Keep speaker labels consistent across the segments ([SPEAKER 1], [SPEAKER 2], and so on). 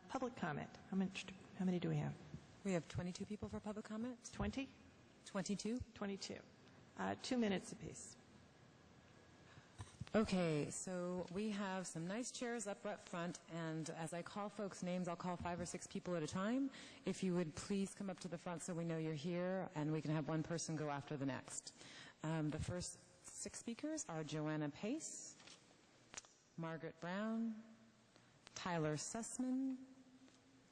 [SPEAKER 1] Public comment. How many do we have?
[SPEAKER 2] We have 22 people for public comment.
[SPEAKER 1] 20?
[SPEAKER 2] 22.
[SPEAKER 1] 22. 2 minutes apiece.
[SPEAKER 2] Okay, so we have some nice chairs up front, and as I call folks' names, I'll call 5 or 6 people at a time. If you would please come up to the front so we know you're here, and we can have one person go after the next. The first 6 speakers are Joanna Pace, Margaret Brown, Tyler Sussman,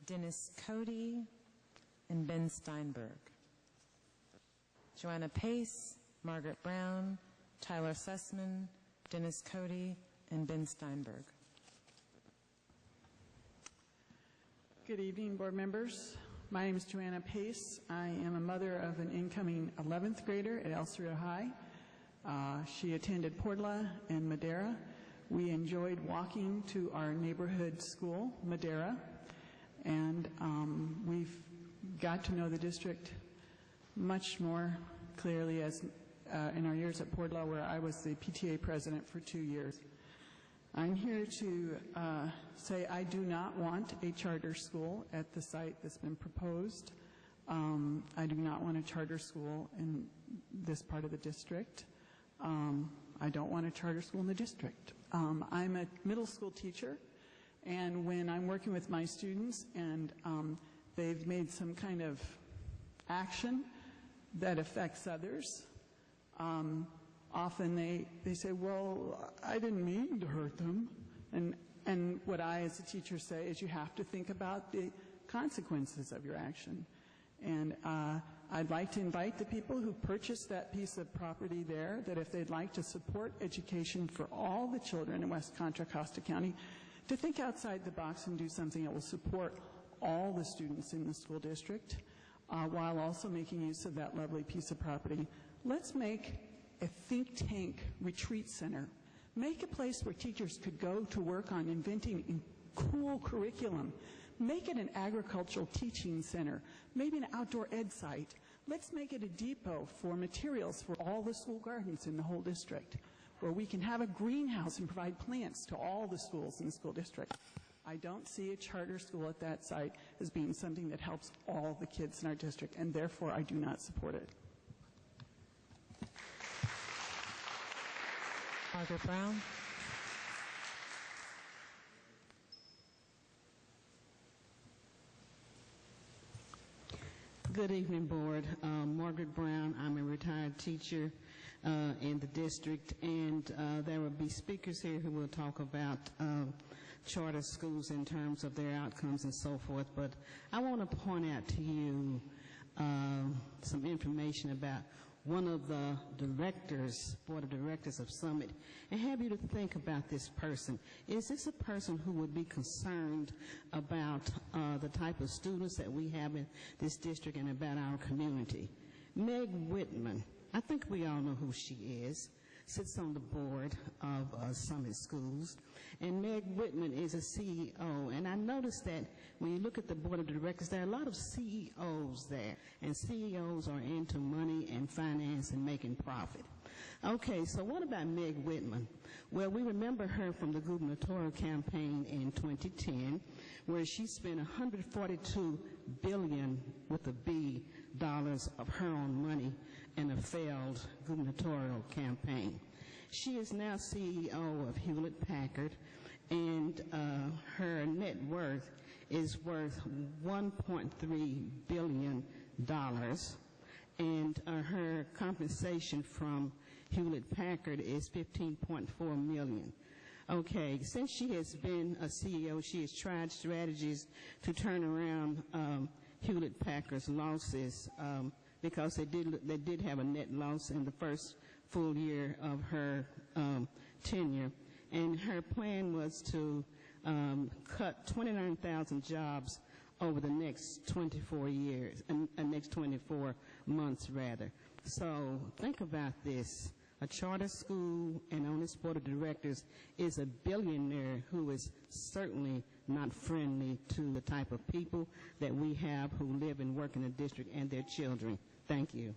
[SPEAKER 2] Dennis Cody, and Ben Steinberg. Joanna Pace, Margaret Brown, Tyler Sussman, Dennis Cody, and Ben Steinberg.
[SPEAKER 3] Good evening, board members. My name is Joanna Pace. I am a mother of an incoming 11th grader at El Cerrito High. She attended Portla and Madera. We enjoyed walking to our neighborhood school, Madera, and we've got to know the district much more clearly as in our years at Portla, where I was the PTA president for 2 years. I'm here to say I do not want a charter school at the site that's been proposed. I do not want a charter school in this part of the district. I don't want a charter school in the district. I'm a middle school teacher, and when I'm working with my students and they've made some kind of action that affects others, often they say, well, I didn't mean to hurt them. And what I as a teacher say is you have to think about the consequences of your action. And I'd like to invite the people who purchased that piece of property there that if they'd like to support education for all the children in West Contra Costa County, to think outside the box and do something that will support all the students in the school district while also making use of that lovely piece of property. Let's make a think tank retreat center. Make a place where teachers could go to work on inventing cool curriculum. Make it an agricultural teaching center, maybe an outdoor ed site. Let's make it a depot for materials for all the school gardens in the whole district, where we can have a greenhouse and provide plants to all the schools in the school district. I don't see a charter school at that site as being something that helps all the kids in our district, and therefore I do not support it.
[SPEAKER 2] Margaret Brown.
[SPEAKER 4] Good evening, board. Margaret Brown. I'm a retired teacher in the district, and there will be speakers here who will talk about charter schools in terms of their outcomes and so forth. But I want to point out to you some information about one of the board of directors of Summit, and have you to think about this person. Is this a person who would be concerned about the type of students that we have in this district and about our community? Meg Whitman, I think we all know who she is, sits on the board of Summit Schools. And Meg Whitman is a CEO. And I noticed that when you look at the board of directors, there are a lot of CEOs there. And CEOs are into money and finance and making profit. Okay, so what about Meg Whitman? Well, we remember her from the gubernatorial campaign in 2010, where she spent $142 billion with a B dollars of her own money in a failed gubernatorial campaign. She is now CEO of Hewlett-Packard, and her net worth is worth $1.3 billion, and her compensation from Hewlett-Packard is $15.4 million. Okay, since she has been a CEO, she has tried strategies to turn around Hewlett-Packard's losses because they did have a net loss in the first full year of her tenure. And her plan was to cut 29,000 jobs over the next 24 years, next 24 months rather. So think about this. A charter school and on its board of directors is a billionaire who is certainly not friendly to the type of people that we have who live and work in the district and their children. Thank you.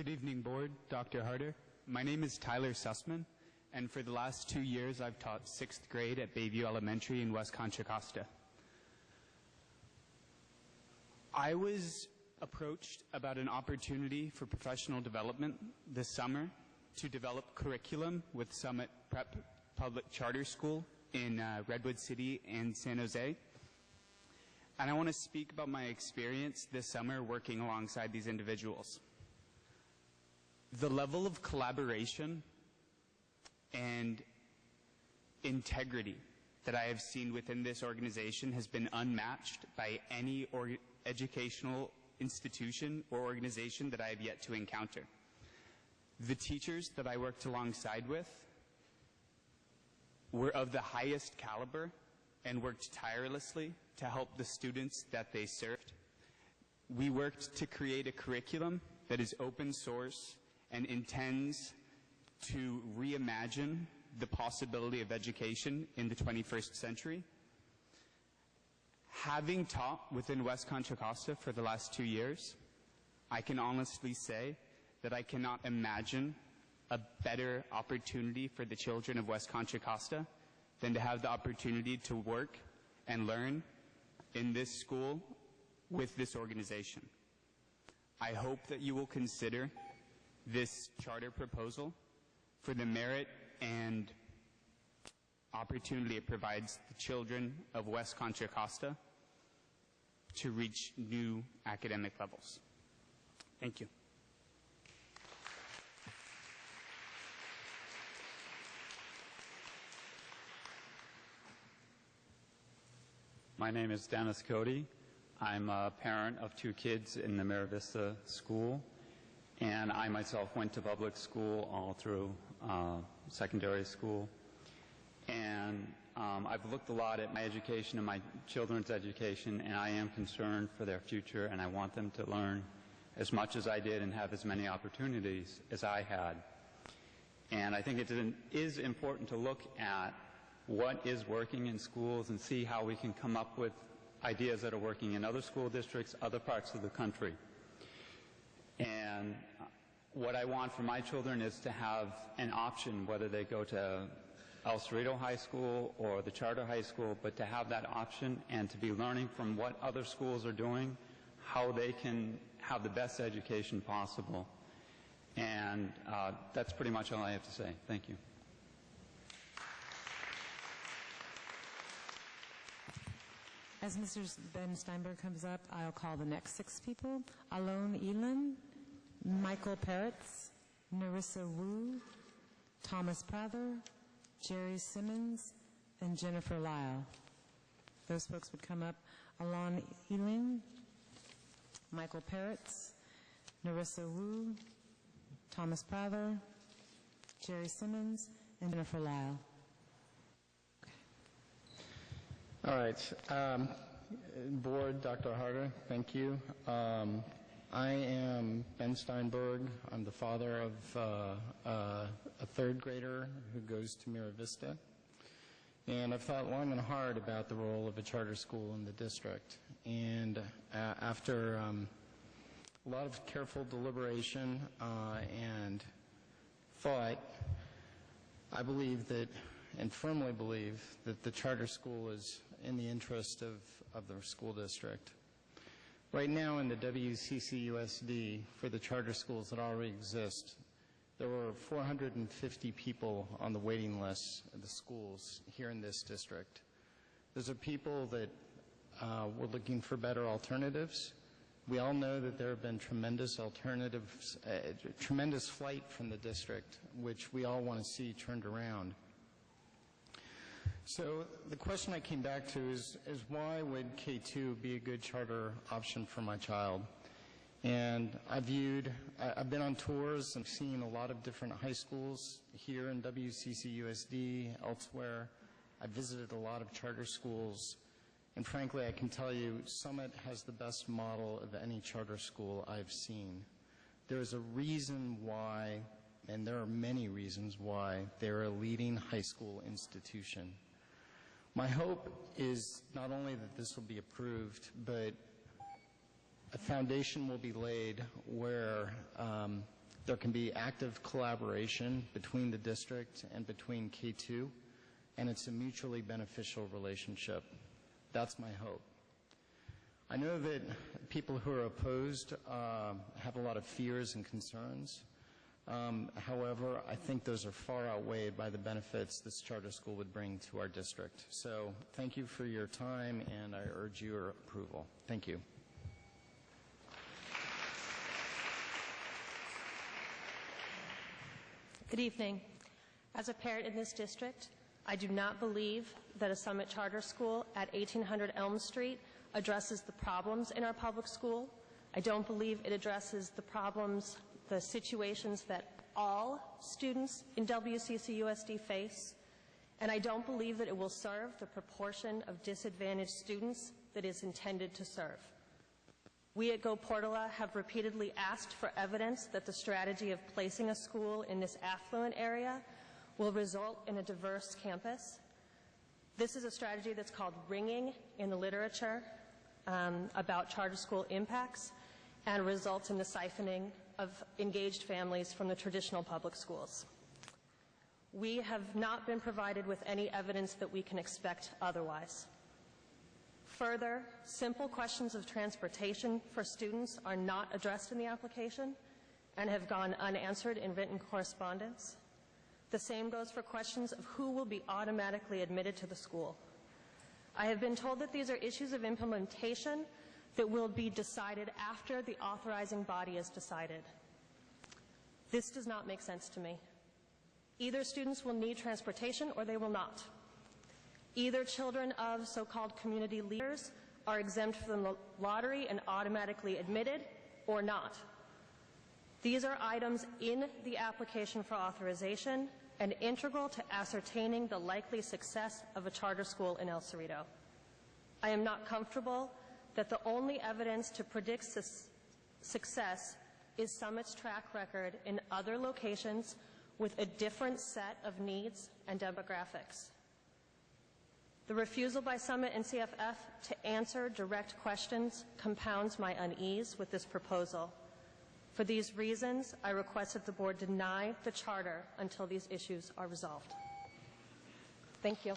[SPEAKER 5] Good evening, Board, Dr. Harder. My name is Tyler Sussman, and for the last 2 years I've taught 6th grade at Bayview Elementary in West Contra Costa. I was approached about an opportunity for professional development this summer to develop curriculum with Summit Prep Public Charter School in Redwood City and San Jose. And I want to speak about my experience this summer working alongside these individuals. The level of collaboration and integrity that I have seen within this organization has been unmatched by any educational institution or organization that I have yet to encounter. The teachers that I worked alongside with were of the highest caliber and worked tirelessly to help the students that they served. We worked to create a curriculum that is open source and intends to reimagine the possibility of education in the 21st century. Having taught within West Contra Costa for the last 2 years, I can honestly say that I cannot imagine a better opportunity for the children of West Contra Costa than to have the opportunity to work and learn in this school with this organization. I hope that you will consider this charter proposal for the merit and opportunity it provides the children of West Contra Costa to reach new academic levels. Thank you.
[SPEAKER 6] My name is Dennis Cody. I'm a parent of 2 kids in the Mira Vista School, and I myself went to public school all through secondary school. And I've looked a lot at my education and my children's education, and I am concerned for their future, and I want them to learn as much as I did and have as many opportunities as I had. And I think it is important to look at what is working in schools and see how we can come up with ideas that are working in other school districts, other parts of the country. And what I want for my children is to have an option, whether they go to El Cerrito High School or the charter high school, but to have that option and to be learning from what other schools are doing, how they can have the best education possible. And that's pretty much all I have to say. Thank you.
[SPEAKER 2] As Mr. Ben Steinberg comes up, I'll call the next 6 people. Alon Elan, Michael Peretz, Narissa Wu, Thomas Prather, Jerry Simmons, and Jennifer Lyle. Those folks would come up. Alon Elan, Michael Peretz, Narissa Wu, Thomas Prather, Jerry Simmons, and Jennifer Lyle.
[SPEAKER 7] All right. Board, Dr. Harder, thank you. I am Ben Steinberg. I'm the father of a 3rd grader who goes to Mira Vista. And I've thought long and hard about the role of a charter school in the district. And after a lot of careful deliberation and thought, I believe that, and firmly believe, that the charter school is in the interest of the school district. Right now in the WCCUSD, for the charter schools that already exist, there were 450 people on the waiting list of the schools here in this district. Those are people that were looking for better alternatives. We all know that there have been tremendous alternatives, tremendous flight from the district, which we all want to see turned around. So the question I came back to is why would K2 be a good charter option for my child? And I've been on tours and seen a lot of different high schools here in WCCUSD, elsewhere. I visited a lot of charter schools. And frankly, I can tell you, Summit has the best model of any charter school I've seen. There is a reason why, and there are many reasons why, they're a leading high school institution. My hope is not only that this will be approved, but a foundation will be laid where there can be active collaboration between the district and between K2, and it's a mutually beneficial relationship. That's my hope. I know that people who are opposed have a lot of fears and concerns. However, I think those are far outweighed by the benefits this charter school would bring to our district. So thank you for your time, and I urge your approval. Thank you.
[SPEAKER 8] Good evening. As a parent in this district, I do not believe that a Summit Charter School at 1800 Elm Street addresses the problems in our public school. I don't believe it addresses the problems, the situations that all students in WCCUSD face, and I don't believe that it will serve the proportion of disadvantaged students that is intended to serve. We at Go Portola have repeatedly asked for evidence that the strategy of placing a school in this affluent area will result in a diverse campus. This is a strategy that's called ringing in the literature about charter school impacts, and results in the siphoning of engaged families from the traditional public schools. We have not been provided with any evidence that we can expect otherwise. Further, simple questions of transportation for students are not addressed in the application and have gone unanswered in written correspondence. The same goes for questions of who will be automatically admitted to the school. I have been told that these are issues of implementation that will be decided after the authorizing body is decided. This does not make sense to me. Either students will need transportation or they will not. Either children of so-called community leaders are exempt from the lottery and automatically admitted or not. These are items in the application for authorization and integral to ascertaining the likely success of a charter school in El Cerrito. I am not comfortable that the only evidence to predict success is Summit's track record in other locations with a different set of needs and demographics. The refusal by Summit and CFF to answer direct questions compounds my unease with this proposal. For these reasons, I request that the board deny the charter until these issues are resolved. Thank you.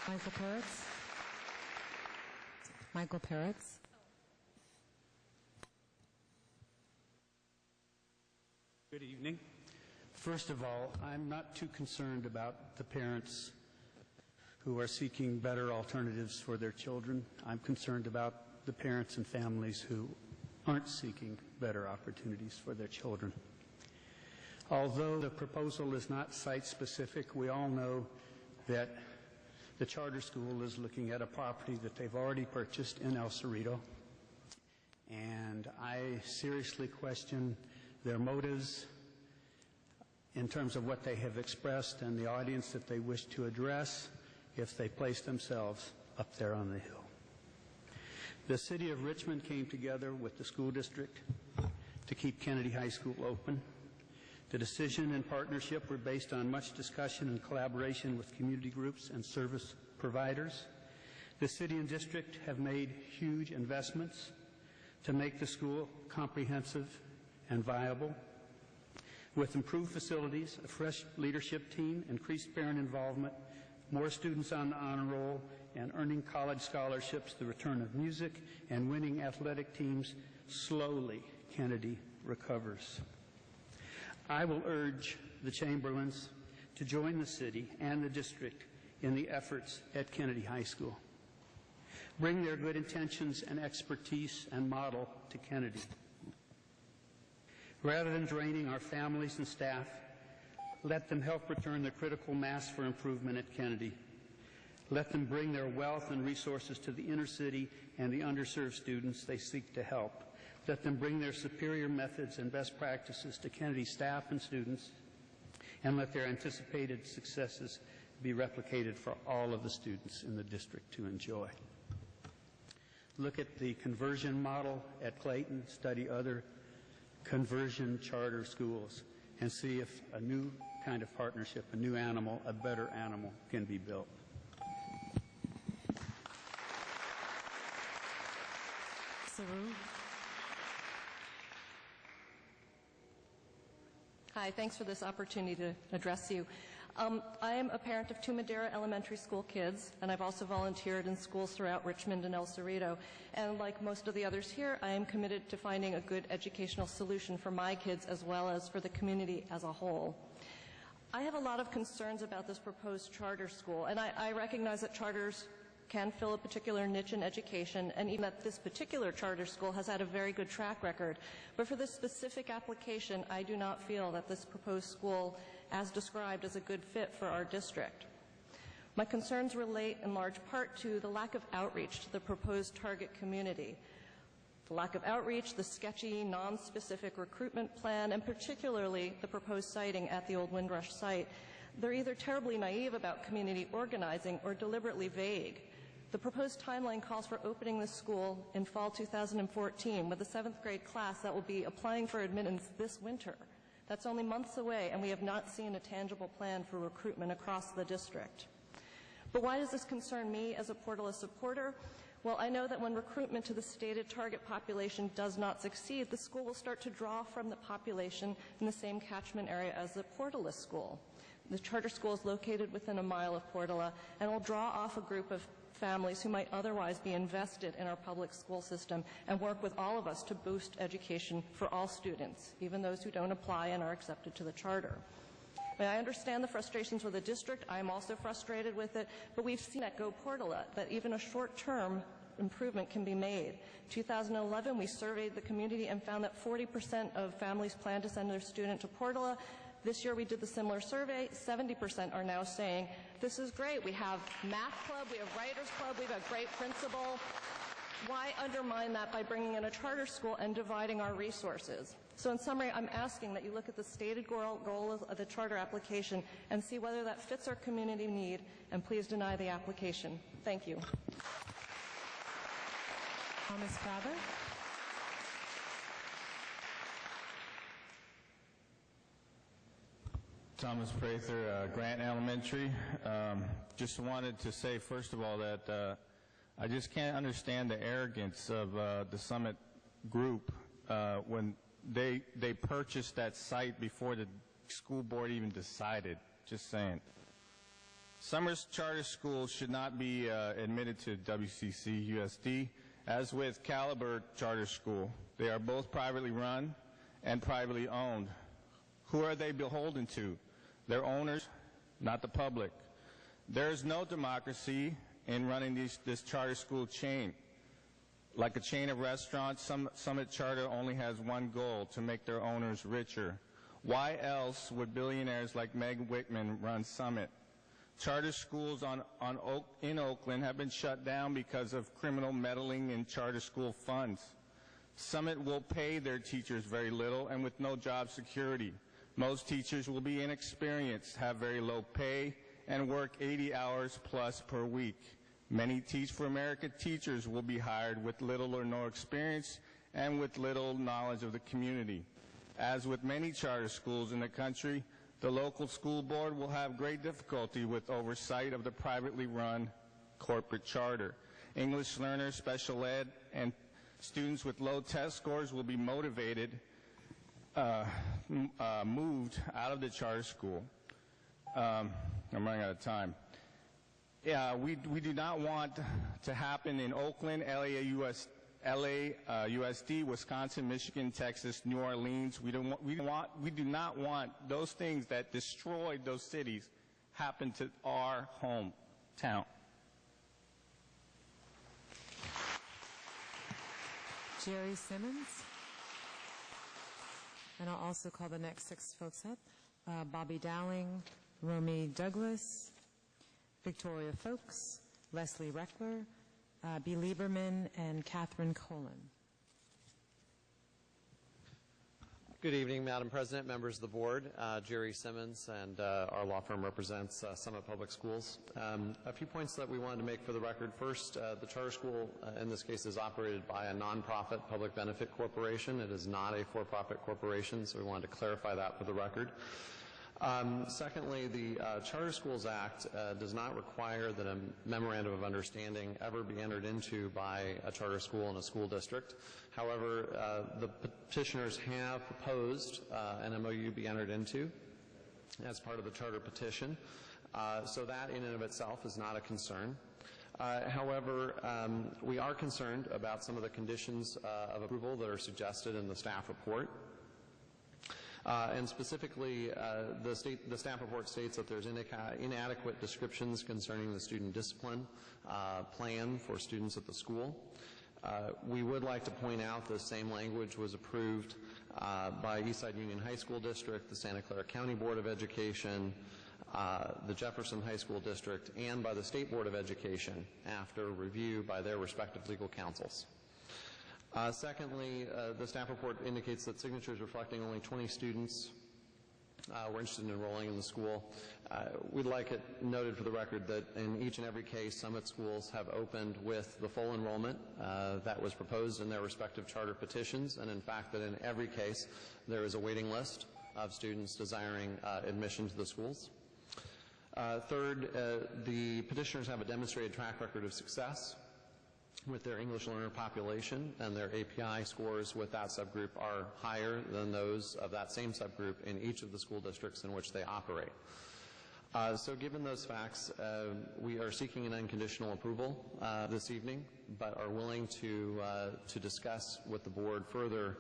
[SPEAKER 2] Michael Peretz. Michael Peretz.
[SPEAKER 9] Good evening. First of all, I'm not too concerned about the parents who are seeking better alternatives for their children. I'm concerned about the parents and families who aren't seeking better opportunities for their children. Although the proposal is not site-specific, we all know that the charter school is looking at a property that they've already purchased in El Cerrito, and I seriously question their motives in terms of what they have expressed and the audience that they wish to address if they place themselves up there on the hill. The city of Richmond came together with the school district to keep Kennedy High School open. The decision and partnership were based on much discussion and collaboration with community groups and service providers. The city and district have made huge investments to make the school comprehensive and viable. With improved facilities, a fresh leadership team, increased parent involvement, more students on the honor roll, and earning college scholarships, the return of music, and winning athletic teams, slowly Kennedy recovers. I will urge the Chamberlains to join the city and the district in the efforts at Kennedy High School. Bring their good intentions and expertise and model to Kennedy. Rather than draining our families and staff, let them help return the critical mass for improvement at Kennedy. Let them bring their wealth and resources to the inner city and the underserved students they seek to help. Let them bring their superior methods and best practices to Kennedy staff and students, and let their anticipated successes be replicated for all of the students in the district to enjoy. Look at the conversion model at Clayton, study other conversion charter schools, and see if a new kind of partnership, a new animal, a better animal can be built.
[SPEAKER 2] Saru.
[SPEAKER 10] Hi, thanks for this opportunity to address you. I am a parent of 2 Madera Elementary School kids, and I've also volunteered in schools throughout Richmond and El Cerrito. And like most of the others here, I am committed to finding a good educational solution for my kids as well as for the community as a whole. I have a lot of concerns about this proposed charter school, and I recognize that charters can fill a particular niche in education, and even that this particular charter school has had a very good track record. But for this specific application, I do not feel that this proposed school, as described, is a good fit for our district. My concerns relate in large part to the lack of outreach to the proposed target community. The lack of outreach, the sketchy, non-specific recruitment plan, and particularly the proposed siting at the old Windrush site. They're either terribly naive about community organizing or deliberately vague. The proposed timeline calls for opening the school in fall 2014 with a 7th grade class that will be applying for admittance this winter. That's only months away, and we have not seen a tangible plan for recruitment across the district. But why does this concern me as a Portola supporter? Well, I know that when recruitment to the stated target population does not succeed, the school will start to draw from the population in the same catchment area as the Portola school. The charter school is located within a mile of Portola and will draw off a group of families who might otherwise be invested in our public school system and work with all of us to boost education for all students, even those who don't apply and are accepted to the charter. I understand the frustrations with the district. I am also frustrated with it, but we've seen at Go Portola that even a short-term improvement can be made. 2011, we surveyed the community and found that 40% of families plan to send their student to Portola. This year we did the similar survey. 70% are now saying, this is great. We have math club, we have writers club, we have a great principal. Why undermine that by bringing in a charter school and dividing our resources? So in summary, I'm asking that you look at the stated goal of the charter application and see whether that fits our community need, and please deny the application. Thank you.
[SPEAKER 2] Thomas Prather.
[SPEAKER 7] Thomas Prather, Grant Elementary. Just wanted to say, first of all, that I just can't understand the arrogance of the Summit group when they purchased that site before the school board even decided. Just saying. Summers Charter Schools should not be admitted to WCCUSD, as with Caliber Charter School. They are both privately run and privately owned. Who are they beholden to? Their owners, not the public. There is no democracy in running this charter school chain. Like a chain of restaurants, Summit Charter only has one goal: to make their owners richer. Why else would billionaires like Meg Whitman run Summit? Charter schools in Oakland have been shut down because of criminal meddling in charter school funds. Summit will pay their teachers very little and with no job security. Most teachers will be inexperienced, have very low pay, and work 80 hours plus per week. Many Teach for America teachers will be hired with little or no experience and with little knowledge of the community. As with many charter schools in the country, the local school board will have great difficulty with oversight of the privately run corporate charter. English learners, special ed, and students with low test scores will be motivated, moved out of the charter school. I'm running out of time. Yeah, we do not want to happen in Oakland, USD, Wisconsin, Michigan, Texas, New Orleans. We do not want those things that destroyed those cities happen to our hometown.
[SPEAKER 2] Jerry Simmons. And I'll also call the next 6 folks up. Bobby Dowling, Romy Douglas, Victoria Folks, Leslie Reckler, B. Lieberman, and Catherine Colon.
[SPEAKER 11] Good evening, Madam President, members of the board. Jerry Simmons, and our law firm represents Summit Public Schools. A few points that we wanted to make for the record. First, the charter school, in this case, is operated by a nonprofit public benefit corporation. It is not a for-profit corporation, so we wanted to clarify that for the record. Secondly, the Charter Schools Act does not require that a memorandum of understanding ever be entered into by a charter school and a school district. However, the petitioners have proposed an MOU be entered into as part of the charter petition, so that in and of itself is not a concern. However, we are concerned about some of the conditions of approval that are suggested in the staff report. And specifically, the staff report states that there's inadequate descriptions concerning the student discipline plan for students at the school. We would like to point out the same language was approved by Eastside Union High School District, the Santa Clara County Board of Education, the Jefferson High School District, and by the State Board of Education after review by their respective legal counsels. Secondly, the staff report indicates that signatures reflecting only 20 students were interested in enrolling in the school. We'd like it noted for the record that in each and every case, Summit schools have opened with the full enrollment that was proposed in their respective charter petitions, and in fact that in every case there is a waiting list of students desiring admission to the schools. Third, the petitioners have a demonstrated track record of success with their English learner population, and their API scores with that subgroup are higher than those of that same subgroup in each of the school districts in which they operate. So given those facts, we are seeking an unconditional approval this evening, but are willing to discuss with the board further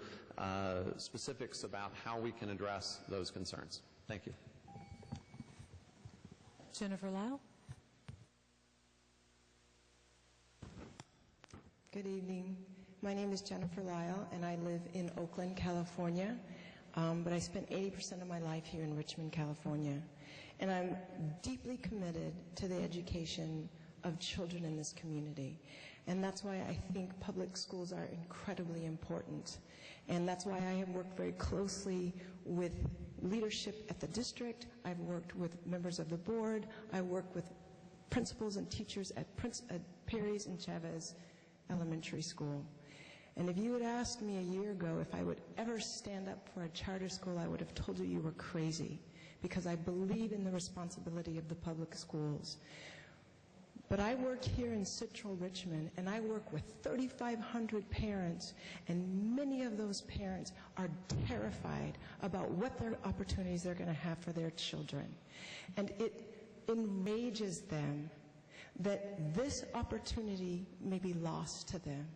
[SPEAKER 11] specifics about how we can address those concerns. Thank you.
[SPEAKER 2] Jennifer Lyle.
[SPEAKER 12] Good evening. My name is Jennifer Lyle, and I live in Oakland, California, but I spent 80% of my life here in Richmond, California. And I'm deeply committed to the education of children in this community. And that's why I think public schools are incredibly important. And that's why I have worked very closely with leadership at the district. I've worked with members of the board. I work with principals and teachers at Perry's and Chavez Elementary School. And if you had asked me a year ago if I would ever stand up for a charter school, I would have told you you were crazy, because I believe in the responsibility of the public schools. But I work here in Central Richmond, and I work with 3,500 parents, and many of those parents are terrified about what their opportunities they're going to have for their children. And it enrages them that this opportunity may be lost to them,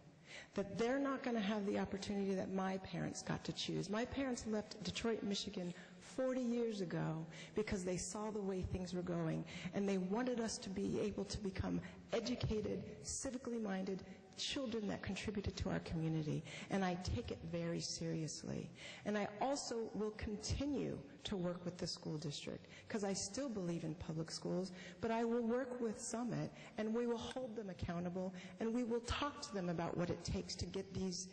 [SPEAKER 12] that they're not going to have the opportunity that my parents got to choose. My parents left Detroit, Michigan 40 years ago because they saw the way things were going, and they wanted us to be able to become educated, civically minded children that contributed to our community, and I take it very seriously. And I also will continue to work with the school district, because I still believe in public schools, but I will work with Summit, and we will hold them accountable, and we will talk to them about what it takes to get these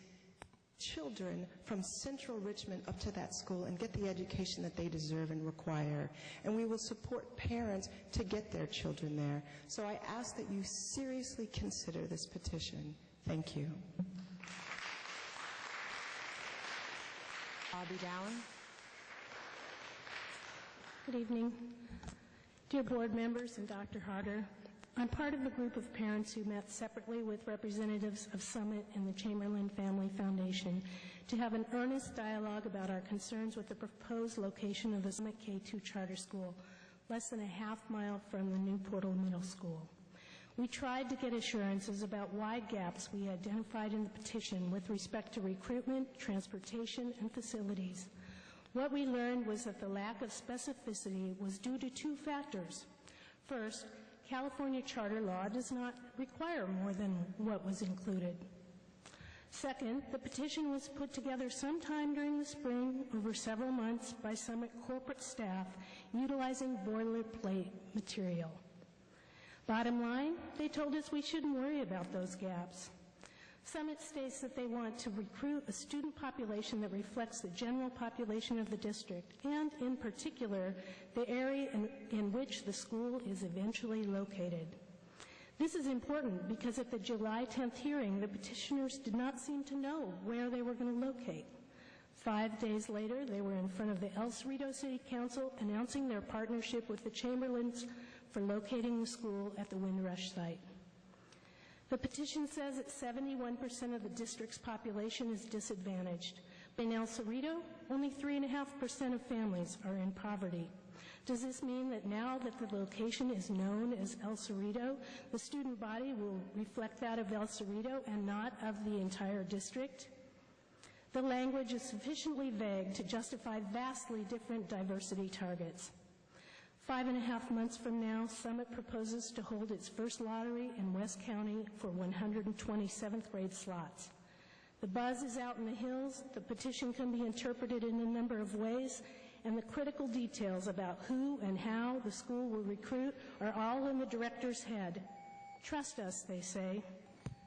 [SPEAKER 12] children from Central Richmond up to that school and get the education that they deserve and require. And we will support parents to get their children there. So I ask that you seriously consider this petition. Thank you.
[SPEAKER 2] Bobby Dowling.
[SPEAKER 13] Good evening. Dear board members and Dr. Harder, I'm part of a group of parents who met separately with representatives of Summit and the Chamberlain Family Foundation to have an earnest dialogue about our concerns with the proposed location of the Summit K-2 charter school, less than a half-mile from the new Portal Middle School. We tried to get assurances about wide gaps we identified in the petition with respect to recruitment, transportation, and facilities. What we learned was that the lack of specificity was due to two factors. First, California charter law does not require more than what was included. Second, the petition was put together sometime during the spring over several months by Summit corporate staff utilizing boilerplate material. Bottom line, they told us we shouldn't worry about those gaps. Summit states that they want to recruit a student population that reflects the general population of the district, and in particular, the area in which the school is eventually located. This is important because at the July 10th hearing, the petitioners did not seem to know where they were going to locate. 5 days later, they were in front of the El Cerrito City Council announcing their partnership with the Chamberlains for locating the school at the Windrush site. The petition says that 71% of the district's population is disadvantaged. In El Cerrito, only 3.5% of families are in poverty. Does this mean that now that the location is known as El Cerrito, the student body will reflect that of El Cerrito and not of the entire district? The language is sufficiently vague to justify vastly different diversity targets. 5.5 months from now, Summit proposes to hold its first lottery in West County for 127th grade slots. The buzz is out in the hills, the petition can be interpreted in a number of ways, and the critical details about who and how the school will recruit are all in the director's head. Trust us, they say.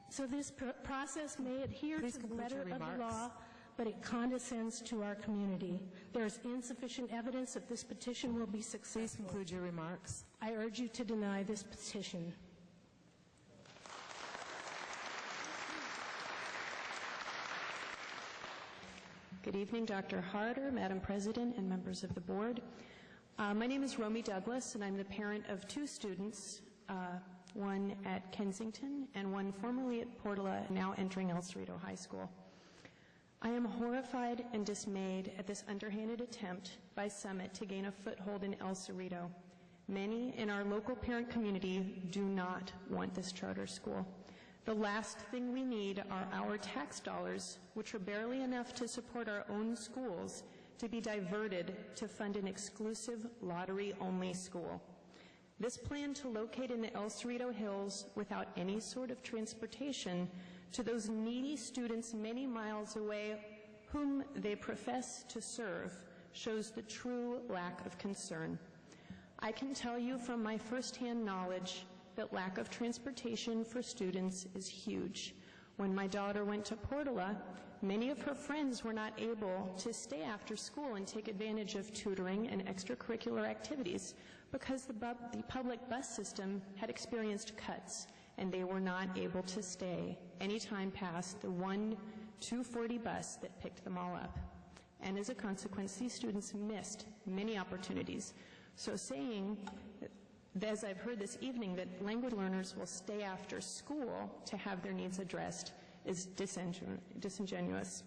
[SPEAKER 13] So this process may adhere to the letter of the law, but it condescends to our community. There is insufficient evidence that this petition will be successful.
[SPEAKER 2] Please conclude your remarks.
[SPEAKER 13] I urge you to deny this petition.
[SPEAKER 1] Good evening, Dr. Harder, Madam President, and members of the board. My name is Romy Douglas, and I'm the parent of two students, one at Kensington and one formerly at Portola, now entering El Cerrito High School. I am horrified and dismayed at this underhanded attempt by Summit to gain a foothold in El Cerrito. Many in our local parent community do not want this charter school. The last thing we need are our tax dollars, which are barely enough to support our own schools, to be diverted to fund an exclusive lottery-only school. This plan to locate in the El Cerrito Hills without any sort of transportation to those needy students many miles away whom they profess to serve shows the true lack of concern. I can tell you from my firsthand knowledge that lack of transportation for students is huge. When my daughter went to Portola, many of her friends were not able to stay after school and take advantage of tutoring and extracurricular activities because the public bus system had experienced cuts and they were not able to stay any time past the 1-2:40 bus that picked them all up. And as a consequence, these students missed many opportunities. So saying, as I've heard this evening, that language learners will stay after school to have their needs addressed is disingenuous.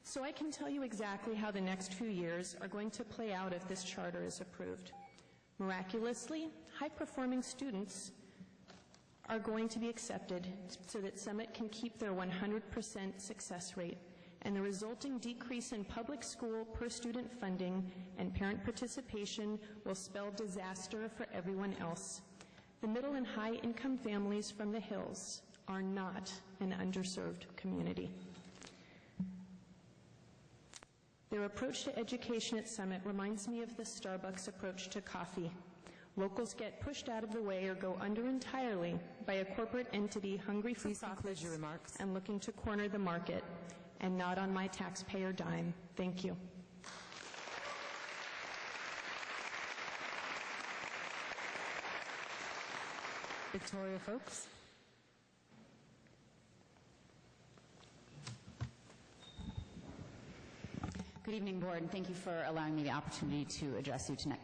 [SPEAKER 1] So I can tell you exactly how the next few years are going to play out if this charter is approved. Miraculously, high-performing students are going to be accepted so that Summit can keep their 100% success rate, and the resulting decrease in public school per student funding and parent participation will spell disaster for everyone else. The middle and high income families from the hills are not an underserved community. Their approach to education at Summit reminds me of the Starbucks approach to coffee. Locals get pushed out of the way or go under entirely by a corporate entity hungry for profits and looking to corner the market, and not on my taxpayer dime. Thank you.
[SPEAKER 2] Victoria Folks.
[SPEAKER 14] Good evening, Board, and thank you for allowing me the opportunity to address you tonight.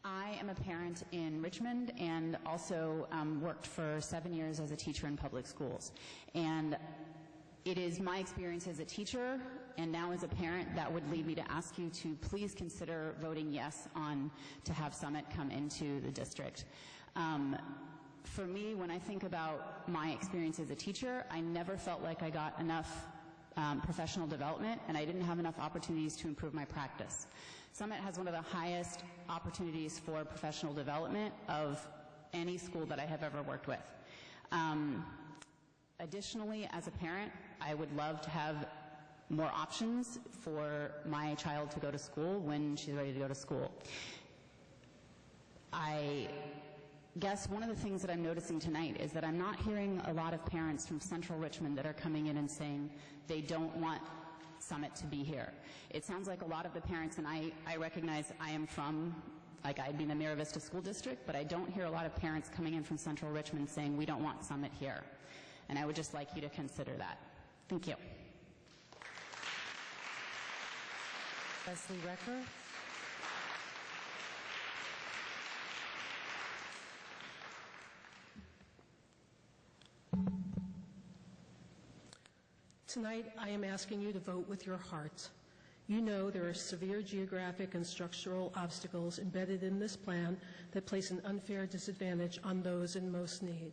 [SPEAKER 14] I am a parent in Richmond and also worked for 7 years as a teacher in public schools. And it is my experience as a teacher and now as a parent that would lead me to ask you to please consider voting yes on to have Summit come into the district. For me, when I think about my experience as a teacher, I never felt like I got enough professional development, and I didn't have enough opportunities to improve my practice. Summit has one of the highest opportunities for professional development of any school that I have ever worked with. Additionally, as a parent, I would love to have more options for my child to go to school when she's ready to go to school. I guess one of the things that I'm noticing tonight is that I'm not hearing a lot of parents from Central Richmond that are coming in and saying they don't want Summit to be here. It sounds like a lot of the parents, and I recognize I am from, like I'd be in the Mira Vista School District, but I don't hear a lot of parents coming in from Central Richmond saying we don't want Summit here. And I would just like you to consider that. Thank you.
[SPEAKER 2] Leslie Recker.
[SPEAKER 15] Tonight, I am asking you to vote with your heart. You know there are severe geographic and structural obstacles embedded in this plan that place an unfair disadvantage on those in most need.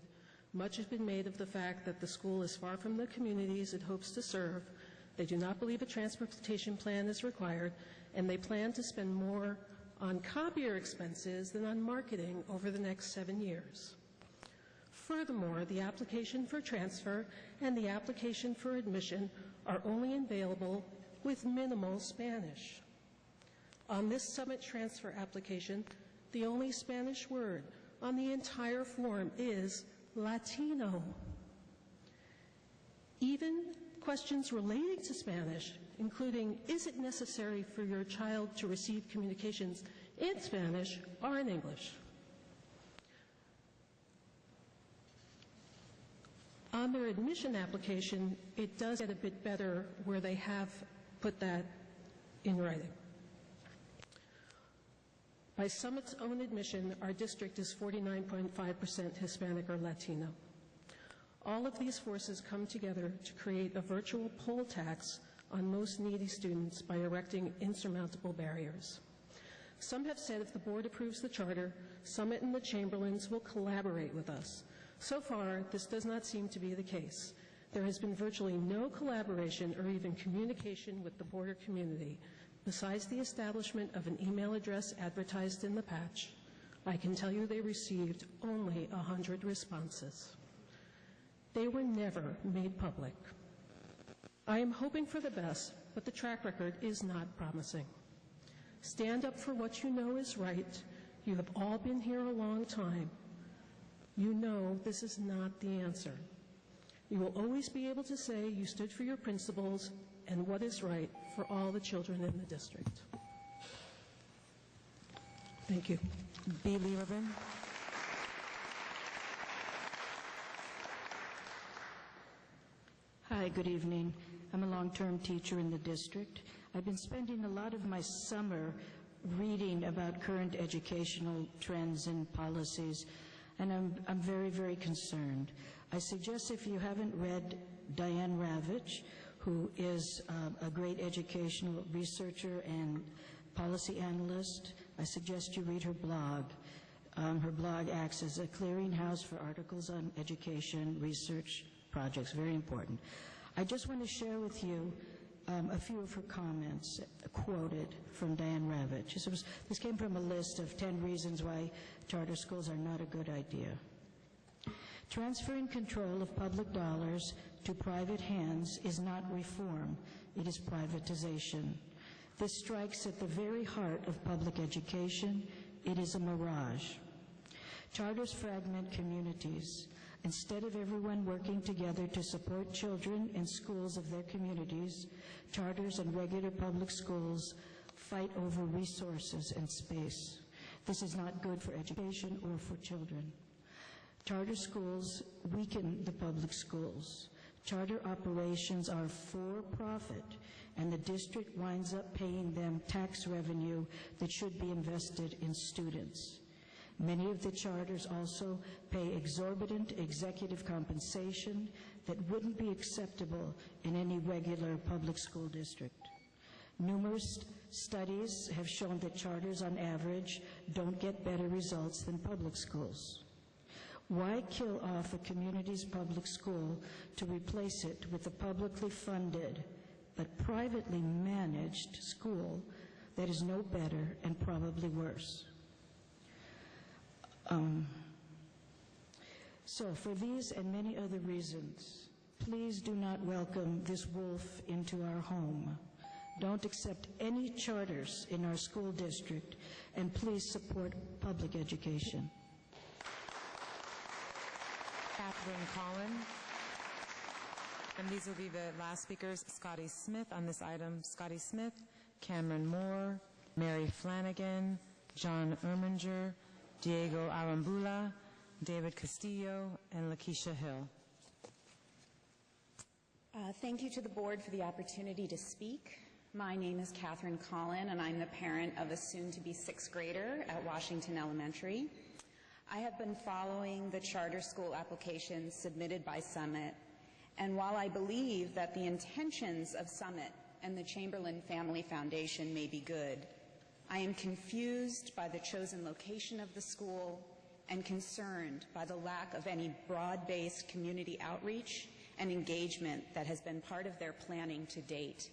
[SPEAKER 15] Much has been made of the fact that the school is far from the communities it hopes to serve. They do not believe a transportation plan is required, and they plan to spend more on copier expenses than on marketing over the next 7 years. Furthermore, the application for transfer and the application for admission are only available with minimal Spanish. On this Summit transfer application, the only Spanish word on the entire form is Latino. Even questions relating to Spanish, including is it necessary for your child to receive communications in Spanish, are in English. On their admission application, it does get a bit better where they have put that in writing. By Summit's own admission, our district is 49.5% Hispanic or Latino. All of these forces come together to create a virtual poll tax on most needy students by erecting insurmountable barriers. Some have said if the board approves the charter, Summit and the Chamberlains will collaborate with us. So far, this does not seem to be the case. There has been virtually no collaboration or even communication with the border community. Besides the establishment of an email address advertised in the patch, I can tell you they received only 100 responses. They were never made public. I am hoping for the best, but the track record is not promising. Stand up for what you know is right. You have all been here a long time. You know this is not the answer. You will always be able to say you stood for your principles and what is right for all the children in the district. Thank you.
[SPEAKER 2] B. Lieberman.
[SPEAKER 16] Hi, good evening. I'm a long-term teacher in the district. I've been spending a lot of my summer reading about current educational trends and policies, and I'm very, very concerned. I suggest if you haven't read Diane Ravitch, who is a great educational researcher and policy analyst, I suggest you read her blog. Her blog acts as a clearinghouse for articles on education, research projects, very important. I just want to share with you a few of her comments quoted from Diane Ravitch. This came from a list of 10 reasons why charter schools are not a good idea. Transferring control of public dollars to private hands is not reform, it is privatization. This strikes at the very heart of public education. It is a mirage. Charters fragment communities. Instead of everyone working together to support children in schools of their communities, charters and regular public schools fight over resources and space. This is not good for education or for children. Charter schools weaken the public schools. Charter operations are for profit, and the district winds up paying them tax revenue that should be invested in students. Many of the charters also pay exorbitant executive compensation that wouldn't be acceptable in any regular public school district. Numerous studies have shown that charters on average don't get better results than public schools. Why kill off a community's public school to replace it with a publicly funded but privately managed school that is no better and probably worse? So for these and many other reasons, please do not welcome this wolf into our home. Don't accept any charters in our school district, and please support public education.
[SPEAKER 2] Catherine Collins. And these will be the last speakers. Scotty Smith on this item. Scotty Smith, Cameron Moore, Mary Flanagan, John Erminger, Diego Arambula, David Castillo, and Lakeisha Hill.
[SPEAKER 17] Thank you to the board for the opportunity to speak.
[SPEAKER 14] My name is Catherine Collin, and I'm the parent of a soon-to-be sixth grader at Washington Elementary. I have been following the charter school applications submitted by Summit, and while I believe that the intentions of Summit and the Chamberlain Family Foundation may be good, I am confused by the chosen location of the school and concerned by the lack of any broad-based community outreach and engagement that has been part of their planning to date.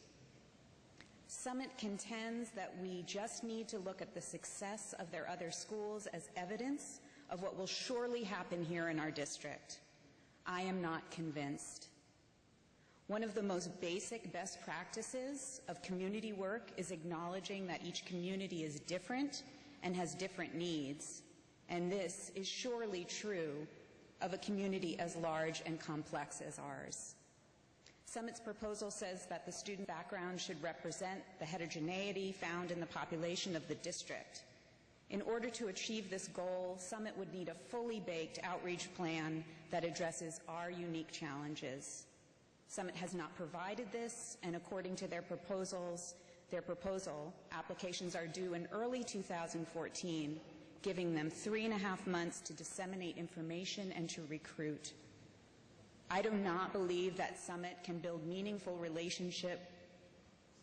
[SPEAKER 14] Summit contends that we just need to look at the success of their other schools as evidence of what will surely happen here in our district. I am not convinced. One of the most basic best practices of community work is acknowledging that each community is different and has different needs, and this is surely true of a community as large and complex as ours. Summit's proposal says that the student background should represent the heterogeneity found in the population of the district. In order to achieve this goal, Summit would need a fully baked outreach plan that addresses our unique challenges. Summit has not provided this, and according to their proposal, applications are due in early 2014, giving them 3.5 months to disseminate information and to recruit. I do not believe that Summit can build meaningful relationships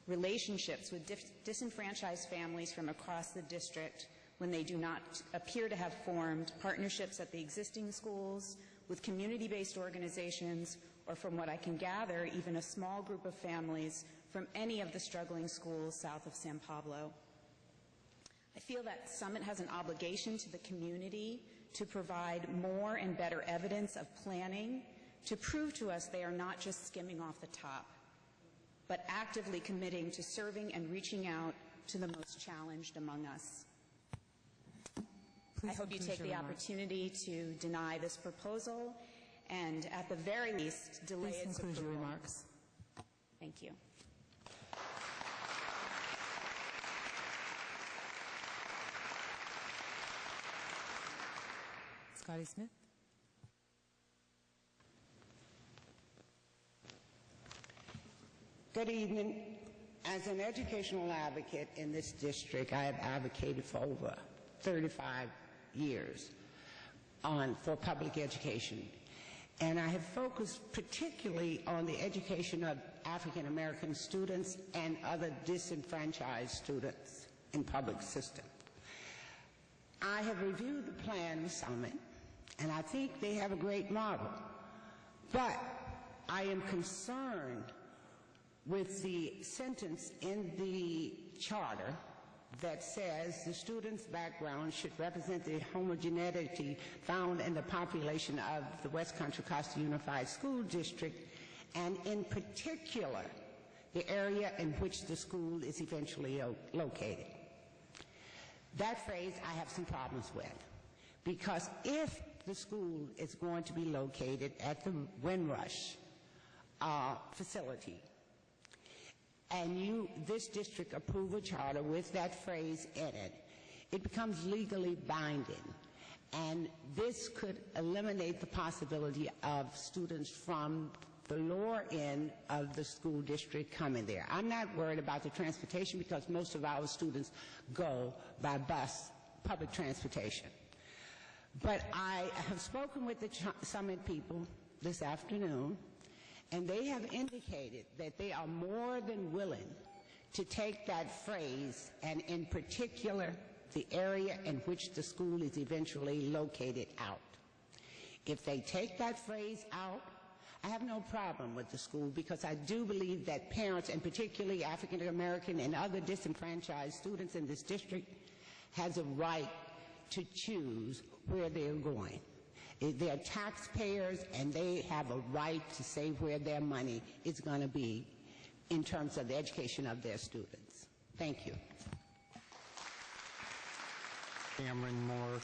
[SPEAKER 14] with disenfranchised families from across the district when they do not appear to have formed partnerships at the existing schools with community-based organizations, or from what I can gather, even a small group of families from any of the struggling schools south of San Pablo. I feel that Summit has an obligation to the community to provide more and better evidence of planning to prove to us they are not just skimming off the top, but actively committing to serving and reaching out to the most challenged among us. I hope you take the opportunity to deny this proposal and, at the very least, delay its approval. Your remarks. Thank you.
[SPEAKER 2] Scotty Smith.
[SPEAKER 17] Good evening. As an educational advocate in this district, I have advocated for over 35 years for public education. And I have focused particularly on the education of African American students and other disenfranchised students in public system. I have reviewed the plan of Summit, and I think they have a great model. But I am concerned with the sentence in the charter that says the student's background should represent the homogeneity found in the population of the West Contra Costa Unified School District, and in particular, the area in which the school is eventually located. That phrase I have some problems with, because if the school is going to be located at the Windrush facility, and this district approve a charter with that phrase in it, it becomes legally binding. And this could eliminate the possibility of students from the lower end of the school district coming there. I'm not worried about the transportation because most of our students go by bus, public transportation. But I have spoken with the Summit people this afternoon, and they have indicated that they are more than willing to take that phrase, and in particular, the area in which the school is eventually located, out. If they take that phrase out, I have no problem with the school, because I do believe that parents, and particularly African American and other disenfranchised students in this district, has a right to choose where they're going. They're taxpayers, and they have a right to say where their money is going to be in terms of the education of their students. Thank you.
[SPEAKER 7] Cameron Moore.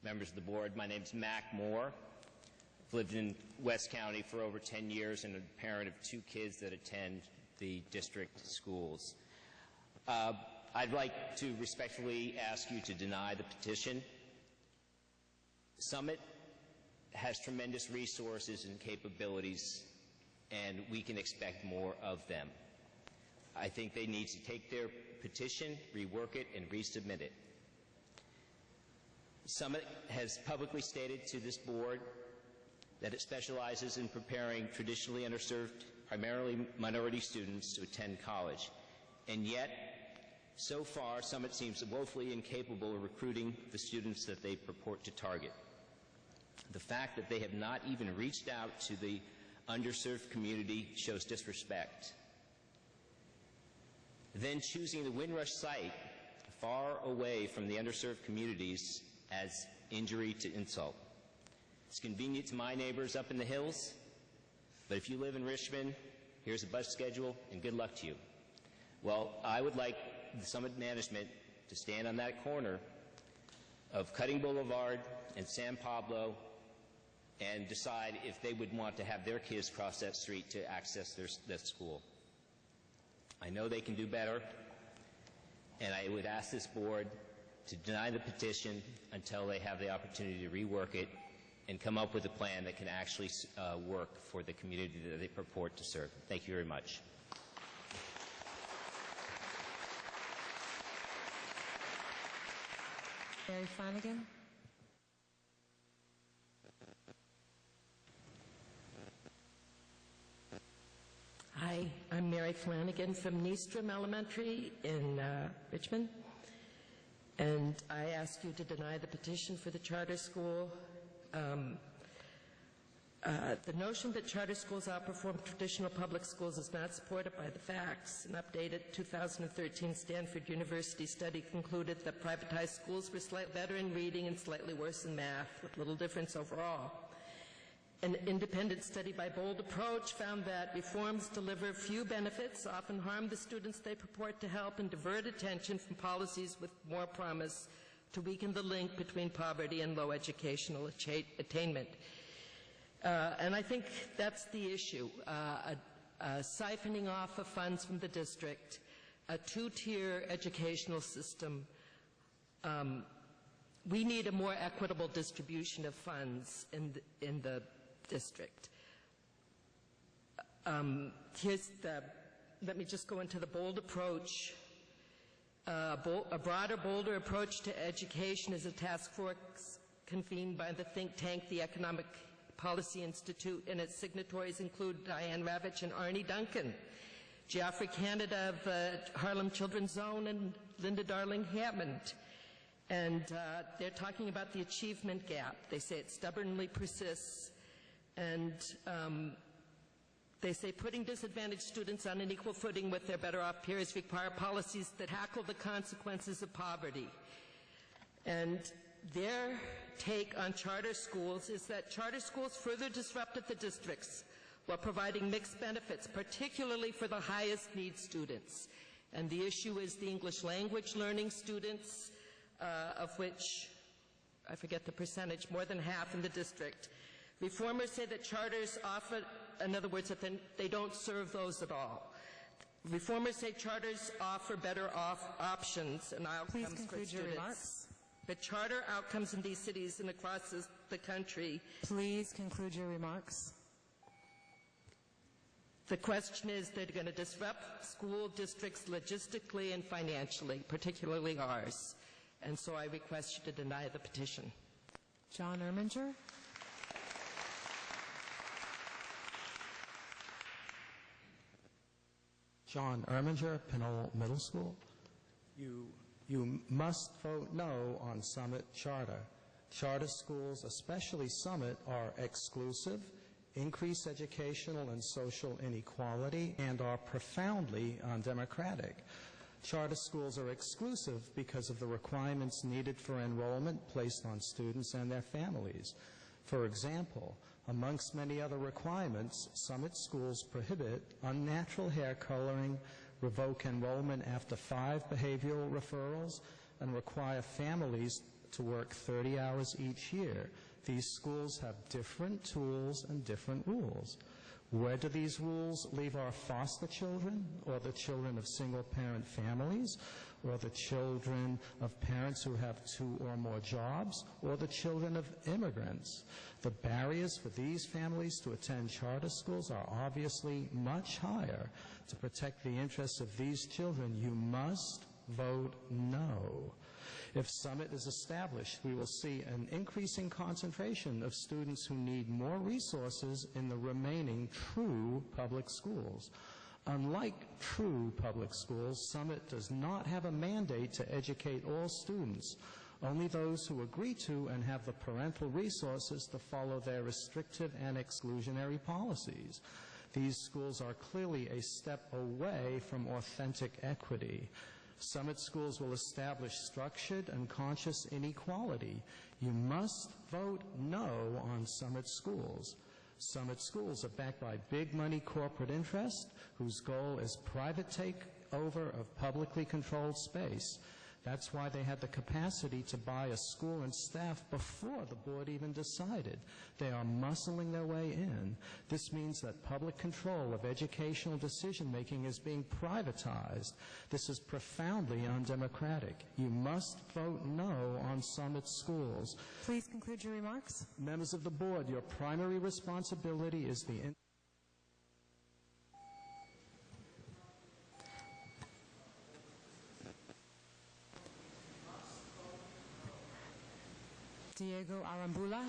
[SPEAKER 18] Members of the board, my name is Mac Moore. I've lived in West County for over 10 years and a parent of 2 kids that attend the district schools. I'd like to respectfully ask you to deny the petition. Summit has tremendous resources and capabilities, and we can expect more of them. I think they need to take their petition, rework it, and resubmit it. Summit has publicly stated to this board that it specializes in preparing traditionally underserved, primarily minority students to attend college. And yet, so far, Summit seems woefully incapable of recruiting the students that they purport to target. The fact that they have not even reached out to the underserved community shows disrespect. Then choosing the Windrush site far away from the underserved communities adds injury to insult. It's convenient to my neighbors up in the hills, but if you live in Richmond, here's a bus schedule and good luck to you. Well, I would like the Summit management to stand on that corner of Cutting Boulevard and San Pablo and decide if they would want to have their kids cross that street to access their school. I know they can do better, and I would ask this board to deny the petition until they have the opportunity to rework it and come up with a plan that can actually work for the community that they purport to serve. Thank you very much.
[SPEAKER 2] Mary Flanagan.
[SPEAKER 19] Hi, I'm Mary Flanagan from Neestrom Elementary in Richmond, and I ask you to deny the petition for the charter school. The notion that charter schools outperform traditional public schools is not supported by the facts. An updated 2013 Stanford University study concluded that privatized schools were slightly better in reading and slightly worse in math, with little difference overall. An independent study by Bold Approach found that reforms deliver few benefits, often harm the students they purport to help, and divert attention from policies with more promise to weaken the link between poverty and low educational attainment. And I think that's the issue, siphoning off of funds from the district, a two-tier educational system. We need a more equitable distribution of funds in the district. Let me just go into the Bold Approach. A broader, bolder approach to education is a task force convened by the think tank, the Economic Policy Institute, and its signatories include Diane Ravitch and Arnie Duncan, Geoffrey Canada of the Harlem Children's Zone, and Linda Darling Hammond. And they're talking about the achievement gap. They say it stubbornly persists. And they say putting disadvantaged students on an equal footing with their better-off peers require policies that tackle the consequences of poverty. And their take on charter schools is that charter schools further disrupted the districts while providing mixed benefits, particularly for the highest need students. And the issue is the English language learning students, of which, I forget the percentage, more than half in the district. Reformers say that charters offer, in other words, that they don't serve those at all. Reformers say charters offer better options and outcomes for students. Please conclude your remarks. But charter outcomes in these cities and across the country.
[SPEAKER 2] Please conclude your remarks.
[SPEAKER 19] The question is they're going to disrupt school districts logistically and financially, particularly ours. And so I request you to deny the petition.
[SPEAKER 2] John Erminger.
[SPEAKER 20] John Erminger, Pinole Middle School. You must vote no on Summit Charter. Charter schools, especially Summit, are exclusive, increase educational and social inequality, and are profoundly undemocratic. Charter schools are exclusive because of the requirements needed for enrollment placed on students and their families. For example, amongst many other requirements, Summit schools prohibit unnatural hair coloring, revoke enrollment after 5 behavioral referrals, and require families to work 30 hours each year. These schools have different tools and different rules. Where do these rules leave our foster children, or the children of single-parent families, or the children of parents who have 2 or more jobs, or the children of immigrants? The barriers for these families to attend charter schools are obviously much higher. To protect the interests of these children, you must vote no. If Summit is established, we will see an increasing concentration of students who need more resources in the remaining true public schools. Unlike true public schools, Summit does not have a mandate to educate all students, only those who agree to and have the parental resources to follow their restrictive and exclusionary policies. These schools are clearly a step away from authentic equity. Summit schools will establish structured and conscious inequality. You must vote no on Summit schools. Summit schools are backed by big money corporate interest whose goal is private takeover of publicly controlled space. That's why they had the capacity to buy a school and staff before the board even decided. They are muscling their way in. This means that public control of educational decision-making is being privatized. This is profoundly undemocratic. You must vote no on Summit schools.
[SPEAKER 2] Please conclude your remarks.
[SPEAKER 20] Members of the board, your primary responsibility is the
[SPEAKER 2] Diego Arambula.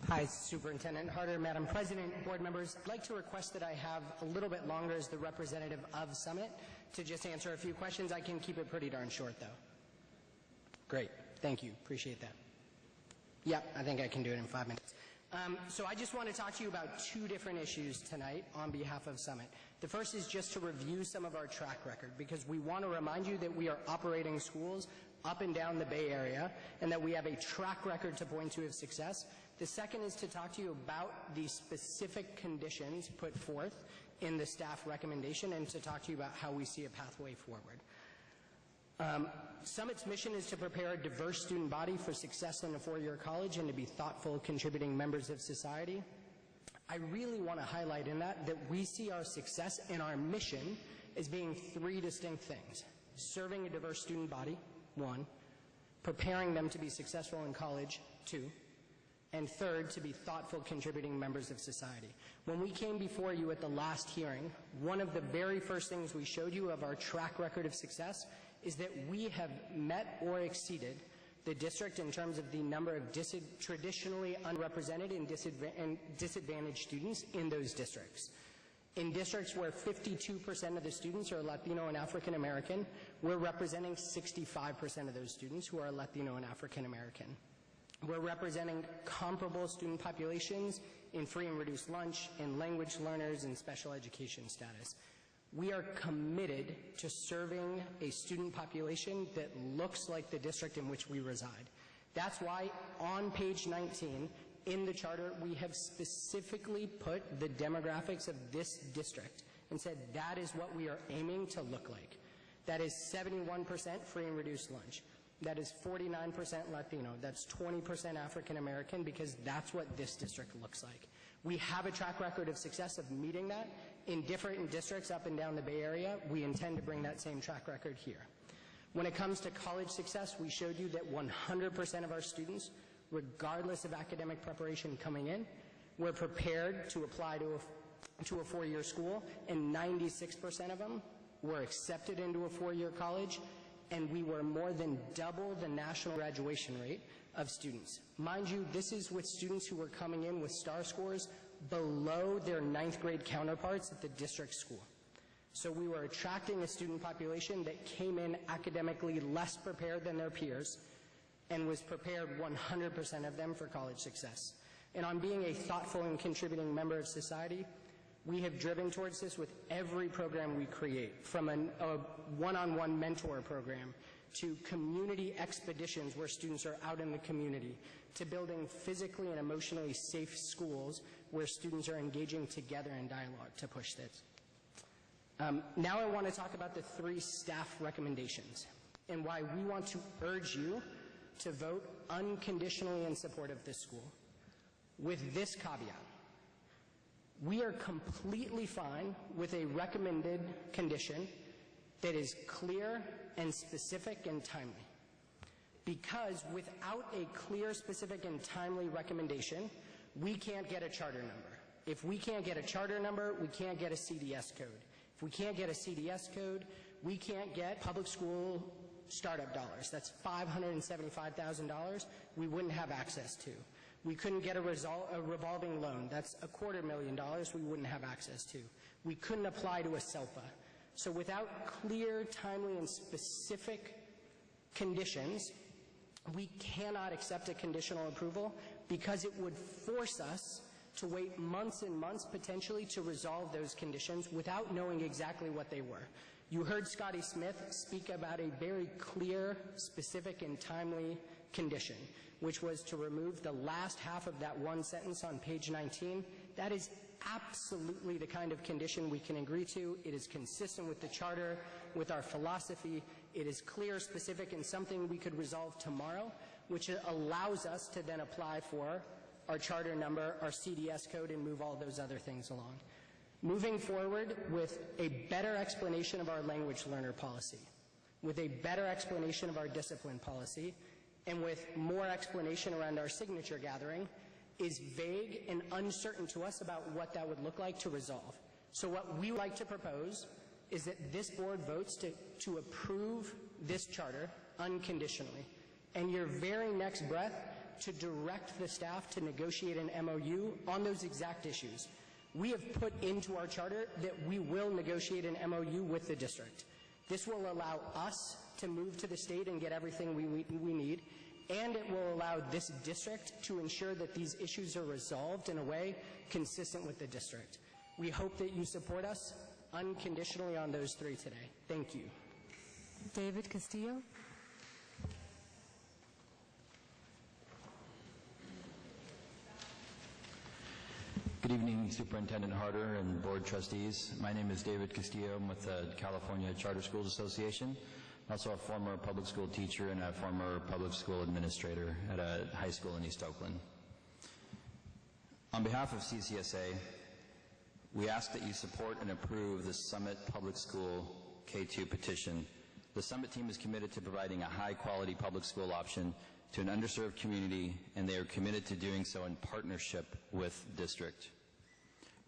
[SPEAKER 21] Hi, Superintendent Harder, Madam President, board members. I'd like to request that I have a little bit longer as the representative of Summit to just answer a few questions. I can keep it pretty darn short, though. Great. Thank you. Appreciate that. Yep, I think I can do it in 5 minutes. So I just want to talk to you about 2 different issues tonight on behalf of Summit. The first is just to review some of our track record, because we want to remind you that we are operating schools up and down the Bay Area and that we have a track record to point to of success. The second is to talk to you about the specific conditions put forth in the staff recommendation and to talk to you about how we see a pathway forward. Summit's mission is to prepare a diverse student body for success in a 4-year college and to be thoughtful, contributing members of society. I really want to highlight in that we see our success and our mission as being 3 distinct things. Serving a diverse student body, 1. Preparing them to be successful in college, 2. And 3rd, to be thoughtful, contributing members of society. When we came before you at the last hearing, one of the very first things we showed you of our track record of success is that we have met or exceeded the district in terms of the number of traditionally unrepresented and disadvantaged students in those districts. In districts where 52% of the students are Latino and African American, we're representing 65% of those students who are Latino and African American. We're representing comparable student populations in free and reduced lunch, in language learners, and special education status. We are committed to serving a student population that looks like the district in which we reside. That's why on page 19 in the charter, we have specifically put the demographics of this district and said that is what we are aiming to look like. That is 71% free and reduced lunch. That is 49% Latino. That's 20% African American, because that's what this district looks like. We have a track record of success of meeting that in different districts up and down the Bay Area. We intend to bring that same track record here. When it comes to college success, we showed you that 100% of our students, regardless of academic preparation coming in, were prepared to apply to a 4-year school, and 96% of them were accepted into a 4-year college, and we were more than double the national graduation rate of students. Mind you, this is with students who were coming in with STAR scores below their 9th grade counterparts at the district school. So we were attracting a student population that came in academically less prepared than their peers and was prepared 100% of them for college success. And on being a thoughtful and contributing member of society, we have driven towards this with every program we create, from a one-on-one mentor program to community expeditions where students are out in the community, to building physically and emotionally safe schools where students are engaging together in dialogue to push this. Now I want to talk about the 3 staff recommendations and why we want to urge you to vote unconditionally in support of this school. With this caveat, we are completely fine with a recommended condition that is clear and specific and timely. Because without a clear, specific, and timely recommendation, we can't get a charter number. If we can't get a charter number, we can't get a CDS code. If we can't get a CDS code, we can't get public school startup dollars. That's $575,000 we wouldn't have access to. We couldn't get a revolving loan. That's $250,000 we wouldn't have access to. We couldn't apply to a SELPA. So without clear, timely, and specific conditions, we cannot accept a conditional approval because it would force us to wait months and months potentially to resolve those conditions without knowing exactly what they were. You heard Scotty Smith speak about a very clear, specific, and timely condition, which was to remove the last half of that one sentence on page 19. That is absolutely the kind of condition we can agree to. It is consistent with the charter, with our philosophy. It is clear, specific, and something we could resolve tomorrow, which allows us to then apply for our charter number, our CDS code, and move all those other things along. Moving forward with a better explanation of our language learner policy, with a better explanation of our discipline policy, and with more explanation around our signature gathering, is vague and uncertain to us about what that would look like to resolve. So what we would like to propose is that this board votes to approve this charter unconditionally, and your very next breath to direct the staff to negotiate an MOU on those exact issues. We have put into our charter that we will negotiate an MOU with the district. This will allow us to move to the state and get everything we need, and it will allow this district to ensure that these issues are resolved in a way consistent with the district. We hope that you support us unconditionally on those 3 today. Thank you.
[SPEAKER 2] David Castillo.
[SPEAKER 3] Good evening, Superintendent Harder and Board Trustees. My name is David Castillo. I'm with the California Charter Schools Association. I'm also a former public school teacher and a former public school administrator at a high school in East Oakland. On behalf of CCSA, we ask that you support and approve the Summit Public School K-2 petition. The Summit team is committed to providing a high-quality public school option to an underserved community, and they are committed to doing so in partnership with the district.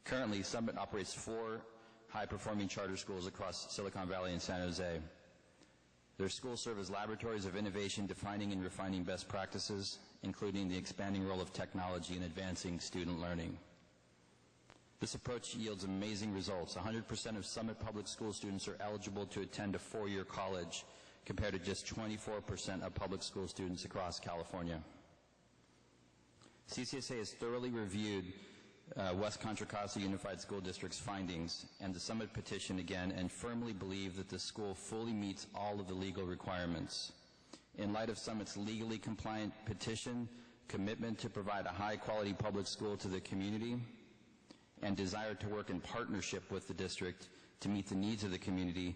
[SPEAKER 3] Currently, Summit operates 4 high-performing charter schools across Silicon Valley and San Jose. Their schools serve as laboratories of innovation, defining and refining best practices, including the expanding role of technology in advancing student learning. This approach yields amazing results. 100% of Summit Public School students are eligible to attend a 4-year college, compared to just 24% of public school students across California. CCSA has thoroughly reviewed West Contra Costa Unified School District's findings and the Summit petition again, and firmly believe that the school fully meets all of the legal requirements. In light of Summit's legally compliant petition, commitment to provide a high-quality public school to the community, and desire to work in partnership with the district to meet the needs of the community,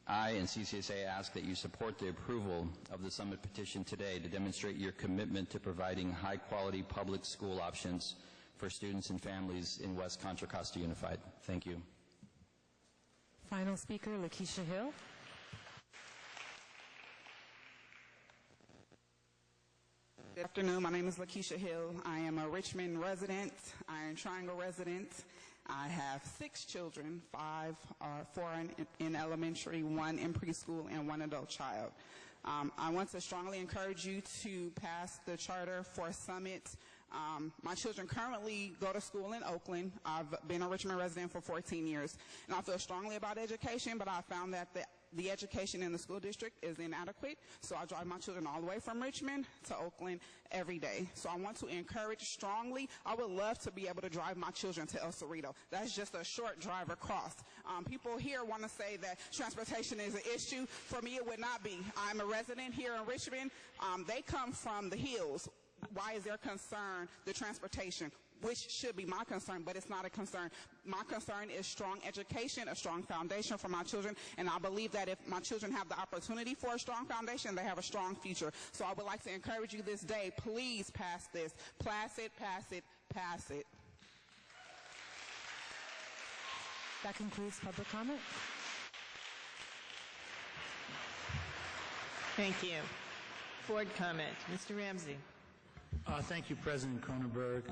[SPEAKER 3] I and CCSA ask that you support the approval of the Summit petition today to demonstrate your commitment to providing high-quality public school options for students and families in West Contra Costa Unified. Thank you.
[SPEAKER 2] Final speaker, Lakeisha Hill.
[SPEAKER 22] Good afternoon. My name is Lakeisha Hill. I am a Richmond resident, Iron Triangle resident. I have 6 children, 4 in elementary, 1 in preschool, and 1 adult child. I want to strongly encourage you to pass the charter for Summit. My children currently go to school in Oakland. I've been a Richmond resident for 14 years, and I feel strongly about education, but I found that the education in the school district is inadequate, so I drive my children all the way from Richmond to Oakland every day. So I want to encourage strongly. I would love to be able to drive my children to El Cerrito. That's just a short drive across. People here want to say that transportation is an issue. For me, it would not be. I'm a resident here in Richmond. They come from the hills. why is their concern the transportation, which should be my concern, but it's not a concern. My concern is strong education, a strong foundation for my children, and I believe that if my children have the opportunity for a strong foundation, they have a strong future. So I would like to encourage you this day, please pass this. Pass it, pass it, pass it.
[SPEAKER 2] That concludes public comment.
[SPEAKER 4] Thank you. Board comment. Mr. Ramsey.
[SPEAKER 5] Thank you, President Cronenberg.